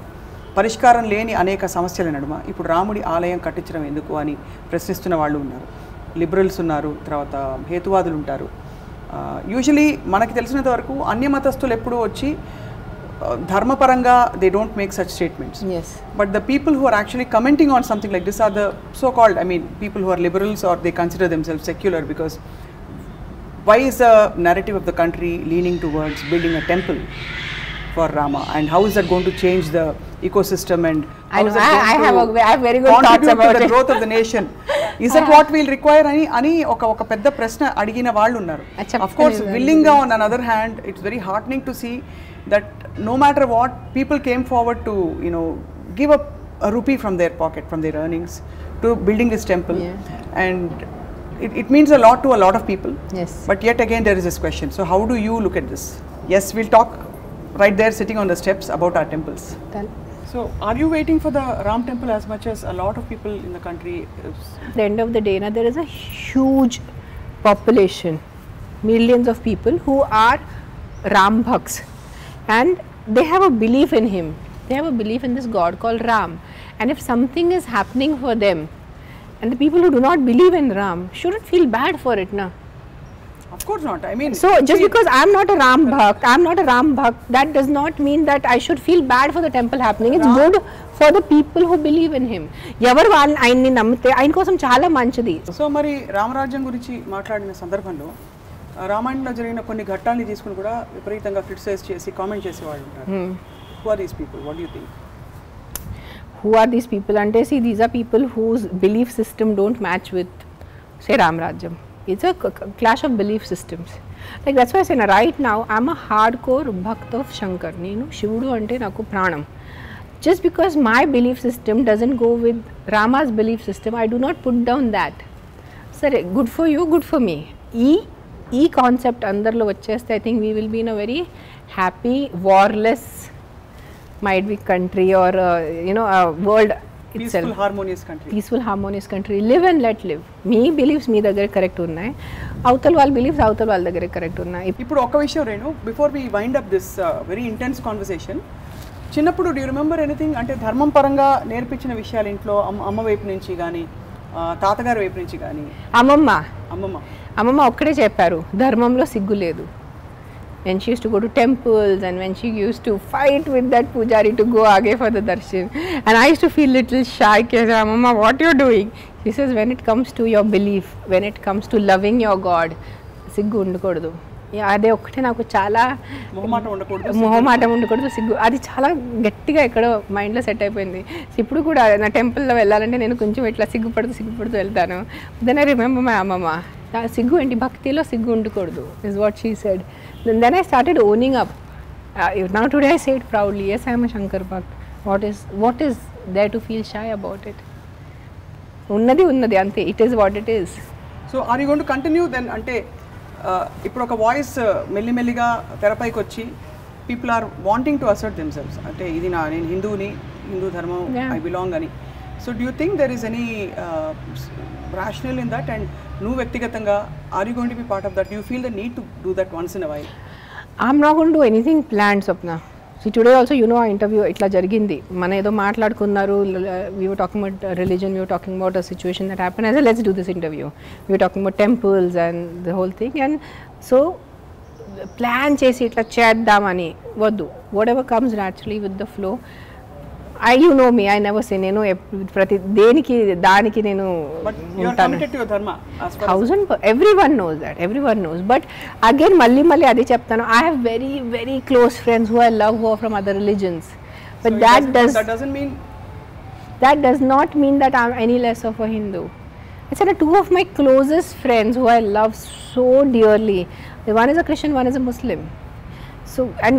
పరిష్కారం లేని అనేక సమస్యల నడుమ ఇప్పుడు రాముడి ఆలయం కట్టించడం ఎందుకు అని ప్రశ్నిస్తున్న వాళ్ళు ఉన్నారు. లిబరల్స్ ఉన్నారు, తర్వాత హేతువాదులు ఉంటారు. యూజువలీ మనకి తెలిసినంత వరకు అన్యమతస్తులు ఎప్పుడు వచ్చి ధర్మపరంగా they don't make such statements. But the people who are actually commenting on something like this are the so called, people who are liberals or they consider themselves secular. Because why is the narrative of the country leaning towards building a temple for Rama, and how is that going to change the ecosystem, and how is that going I have very good thoughts about the growth of the nation? Is that what we'll require ani oka pedda prashna adigina vallu unnaru. Of course, willing ga, on another hand, it's very heartening to see that no matter what, people came forward to give up a rupee from their pocket, from their earnings, to building this temple. And it means a lot to a lot of people. But yet again there is this question. So how do you look at this? Yes, we'll talk right there sitting on the steps about our temples. So are you waiting for the Ram temple as much as a lot of people in the country? At the end of the day, there is a huge population, millions of people who are Ram Bhaks, and they have a belief in him. They have a belief in this God called Ram, and if something is happening for them, and the people who do not believe in Ram shouldn't feel bad for it, na? Of course not. So just because I'm not a Ram Bhakt, that does not mean that I should feel bad for the temple happening. It's good for the people who believe in him. ఎవరు ఆయన్ని నమ్మితే ఆయన కోసం చాలా మంచిది. So మరి రామరాజ్యం గురించి మాట్లాడిన సందర్భంలో రామాయణంలో జరిగిన కొన్ని ఘట్టాన్ని తీసుకుని కూడా విపరీతంగా క్రిటిసైజ్ చేసి కామెంట్ చేసేవాళ్ళు ఉంటారు. Who are these people? What do you think? Who are these people? And see, these are people whose belief system don't match with, say, Ramrajyam. It's a clash of belief systems. Like that's why I say, right now, I'm a hardcore bhakt of Shankar. Nenu Shivudu ante naku pranam. Just because my belief system doesn't go with Rama's belief system, I do not put down that. Sir, good for you, good for me. E concept andarlo vacheste, I think we will be in a very happy, warless, might be country, or a world itself. Peaceful, harmonious country. Live and let live. Me beliefs me దగ్గర correct ఉన్నాయి, అవతల వాళ్ళ beliefs అవతల వాళ్ళ దగ్గర correct ఉన్నాయి. ఇప్పుడు ఒక విషయం Renu, before we wind up this very intense conversation, చిన్నప్పుడు డూ యు రిమెంబర్ ఎనీథింగ్, అంటే ధర్మం పరంగా నేర్పించిన విషయాలు ఇంట్లో అమ్మ వైపు నుంచి కానీ తాతగారి వైపు నుంచి కానీ? అమ్మమ్మ ఒక్కడే చెప్పారు, ధర్మంలో సిగ్గు లేదు. When she used to go to temples, and when she used to fight with that pujari to go aage for the darshan, and I used to feel little shy. Mama, what you're doing? She says, when it comes to your belief, when it comes to loving your God, siggu undakodadu. అదే ఒక్కటే నాకు చాలా మొహమాటం ఉండకూడదు, సిగ్గు, అది చాలా గట్టిగా ఎక్కడో మైండ్లో సెట్ అయిపోయింది. ఇప్పుడు కూడా నా టెంపుల్లో వెళ్ళాలంటే నేను కొంచెం ఇట్లా సిగ్గుపడుతూ వెళ్తాను. దెన్ ఐ రిమెంబర్ మై అమ్మమ్మ, సిగ్గు ఏంటి, భక్తిలో సిగ్గు ఉండకూడదు is what she said. Then I started owning up Now today I say it proudly. Yes, I am a Shankar Bhakt. What is there to feel shy about it? Unnadi ante. It is what it is. So are you going to continue then అంటే ఇప్పుడు ఒక voice మెల్లిమెల్లిగా తెరపైకి వచ్చి people are wanting to assert themselves అంటే ఇది నేను హిందూని, హిందూ ధర్మం ఐ బిలాంగ్ అని. So do you think there is any rational in that, and నువ్వు వ్యక్తిగతంగా are you going to be part of that? You feel the need to do that once in a while? I'm not going to do anything planned, Swapna. See, today also, you know, our interview, itla jarigindi. Mana edo maatladukunnaru, we were talking about religion, we were talking about a situation that happened. I said, let's do this interview. We were talking about temples and the whole thing. And so, plan chesi itla cheddamani vaddu. Whatever comes naturally with the flow. You know me, I never say nenu prati deniki daniki nenu. But you are committed to your dharma as far as 1000%. Everyone knows that. Everyone knows. But again, malli adi cheptanu. I have very, very close friends who I love who are from other religions. But so that does not mean that I'm any less of a Hindu. I said two of my closest friends who I love so dearly. One is a Christian, one is a Muslim. So, and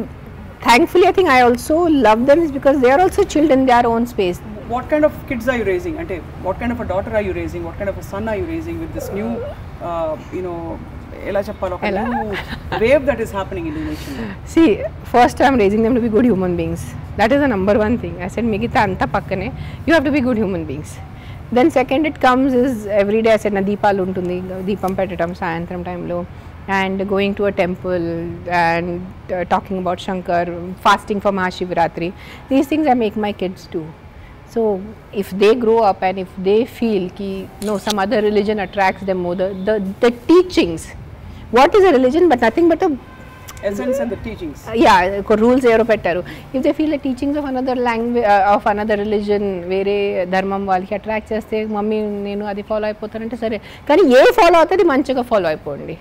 thankfully, I think I also love them is because they are also chilled in their own space. What kind of kids are you raising? Ante, what kind of a daughter are you raising? What kind of a son are you raising with this new, ela cheppalo, new wave that is happening in the nation? See, first I'm raising them to be good human beings. That is the number one thing. I said, Migita anta pakkane, you have to be good human beings. Then second it comes is every day I said, na deepalu untundi, deepam pettatam sayantram time lo. And going to a temple and talking about Shankar, fasting for Mahashivratri. These things I make my kids do. So if they grow up and if they feel ki no, some other religion attracts them more, the teachings. What is a religion but nothing but a essence and the teachings. Rules evaro pettaru. If they feel the teachings of another language of another religion వేరే ధర్మం వాళ్ళకి attract చేస్తే mummy నేను అది follow అయిపోతానంటే సరే, కానీ ఏ follow అవుతుంది మంచిగా ఫాలో అయిపోండి.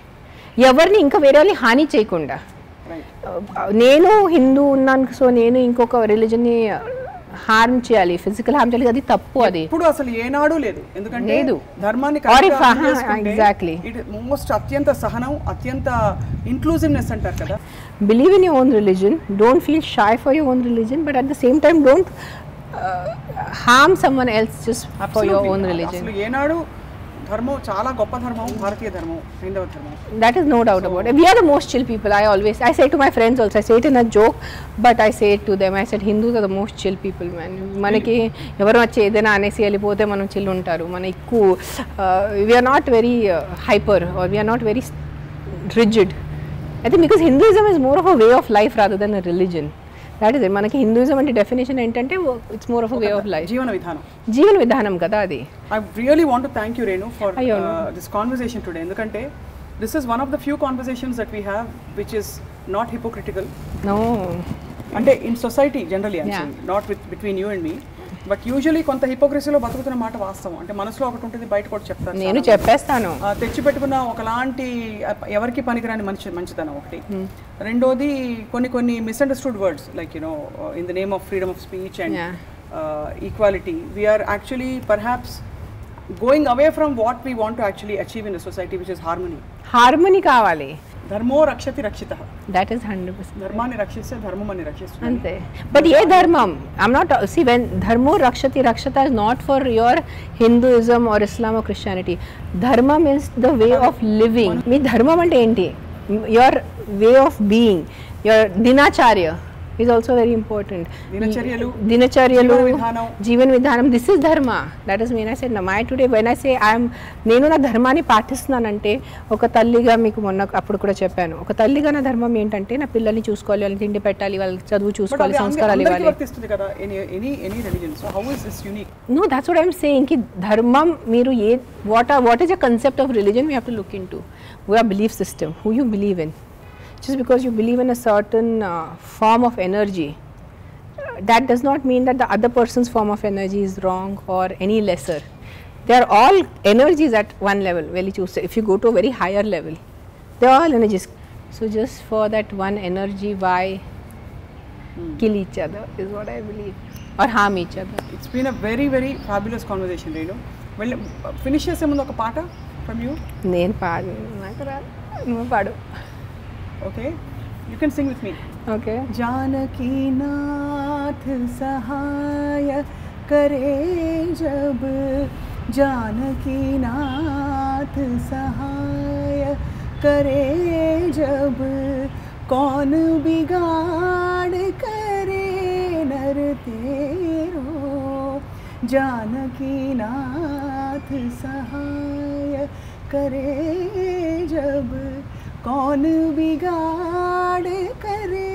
ఎవరిని ఇంకా వేరే వాళ్ళని హాని చేయకుండా. నేను హిందూ ఉన్నాను సో నేను ఇంకొక రిలీజన్ని హార్మ్ చేయాలి, ఫిజికల్ హార్మ్ చేయాలి, అది తప్పు. అది ఇప్పుడు అసలు ఏనాడు లేదు. ఎందుకంటే లేదు ధర్మాన్ని ఎగ్జాక్ట్లీ మోస్ట్ అత్యంత సహనం, అత్యంత ఇంక్లూజివ్నెస్ అంటారు కదా. Believe in your own religion, don't feel shy for your own religion, but at the same time don't harm someone else just for your own religion. ఏనాడు ధర్మం చాలా గొప్ప ధర్మం, భారతీయ ధర్మం, హైందవ ధర్మం. That is no doubt about it. We are the most chill people. I say to my friends also, I say it in a joke, but I say it to them. I said Hindus are the most chill people, man. మనకి ఎవరు వచ్చి ఏదైనా అనేసి వెళ్ళిపోతే మనం chill ఉంటారు. మన ఎక్కువ we are not very hyper or we are not very rigid. I think because Hinduism is more of a way of life rather than a religion. That is it. మనకి హిందూయిజం అంటే definition ఏంటంటే it's more of a way of life, జీవన విధానం కదా అది. I really want to thank you, Renu, for this conversation today. ఎందుకంటే this is one of the few conversations that we have which is not hypocritical. No. అంటే in society generally I'm saying, not between you and me. But usually కొంత హిపోక్రసీలో బతుకుతున్న మాట వాస్తవం. అంటే మనసులో ఒకటి ఉంటుంది, బయట కూడా చెప్తాను, నేను చెప్పేస్తాను. తెచ్చిపెట్టుకున్న ఒకలాంటి ఎవరికి పనికిరాని మంచితనం ఒకటి. రెండోది కొన్ని misunderstood words like in the name of freedom of speech and equality we're actually perhaps going away from what we want to actually achieve in the society which is harmony కావాలి. ధర్మో రక్షతి రక్షితః. That is 100%. ధర్మాన్ని రక్షిస్తే ధర్మమని రక్షిస్తుంది అంతే. But ఏ ధర్మం, I'm not see when ధర్మో రక్షతి రక్షత is not for your Hinduism or Islam or Christianity. ధర్మం is the way of living. మీ ధర్మం అంటే ఏంటి? Your way of being, your దినచర్య is also very important. దినచర్యలు, జీవన విధానం, this is dharma. That is mean I said my today when I say నేను నా ధర్మాన్ని పాటిస్తున్నానంటే, ఒక తల్లిగా మీకు మొన్న అప్పుడు కూడా చెప్పాను, ఒక తల్లిగా నా ధర్మం ఏంటంటే నా పిల్లల్ని చూసుకోవాలి, వాళ్ళని తిండి పెట్టాలి, వాళ్ళకి చదువు చూసుకోవాలి, సంస్కారాలు ఇవ్వాలి. No, that's what I'm saying ki dharmam మీరు what is the concept of religion we have to look into. We are belief system, who you believe in. Just because you believe in a certain form of energy, that does not mean that the other person's form of energy is wrong or any lesser. They are all energies at one level. If you go to a very higher level, they are all energies. So just for that one energy, why kill each other is what I believe, or harm each other. It's been a very, very fabulous conversation, Renu. Well, finish chese mundu oka paata from you. Nenu paadu, naaku raadu, nuvu paadu. Okay, you can sing with me. Okay Janaki Nath सहाय करे जब, जानकी नाथ सहाय करे जब, कौन बिगाड़ करे नर तेरो, जानकी नाथ सहाय करे जब, कौन बिगाड़ करे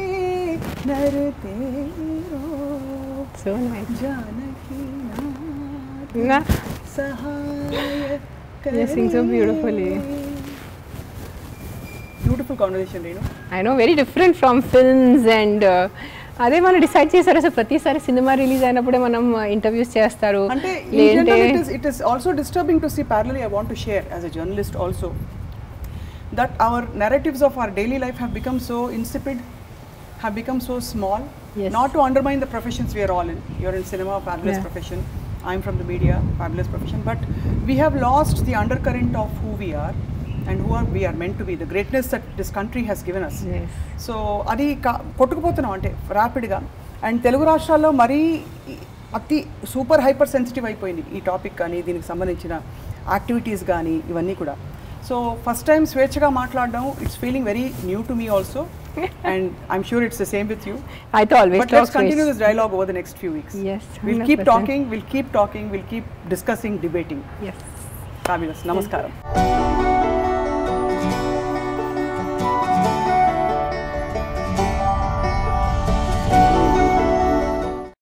नर तेरो, సో నైస్ जानकी नाथ నా सहाय You sing so beautifully. Beautiful conversation, Renu. I know very different from films and అదే మనం డిసైడ్ చేశారు అసలు ప్రతిసారి సినిమా రిలీజ్ అయినప్పుడే మనం ఇంటర్వ్యూస్ చేస్తారు Ante, in లేదంటే general, it is also disturbing to see. Parallelly, I want to share as a journalist also that our narratives of our daily life have become so insipid, have become so small. Yes. Not to undermine the professions we are all in. You're in cinema, fabulous Yeah. profession. I'm from the media, fabulous profession. But we have lost the undercurrent of who we are and who are we are meant to be. The greatness that this country has given us. Yes. So అది కొట్టుకుపోతున్నాం అంటే ర్యాపిడ్గా. And Telugu రాష్ట్రాల్లో మరీ అతి super hyper sensitive అయిపోయింది ఈ topic కానీ దీనికి సంబంధించిన యాక్టివిటీస్ కానీ ఇవన్నీ కూడా. సో ఫస్ట్ టైం స్వేచ్ఛగా మాట్లాడడం it's feeling very new to me also, and I'm sure it's the same with you. I always But let's continue this dialogue over the next few weeks. Yes, We'll keep 100%. talking, we'll keep discussing, debating. Yes. Fabulous. Namaskaram.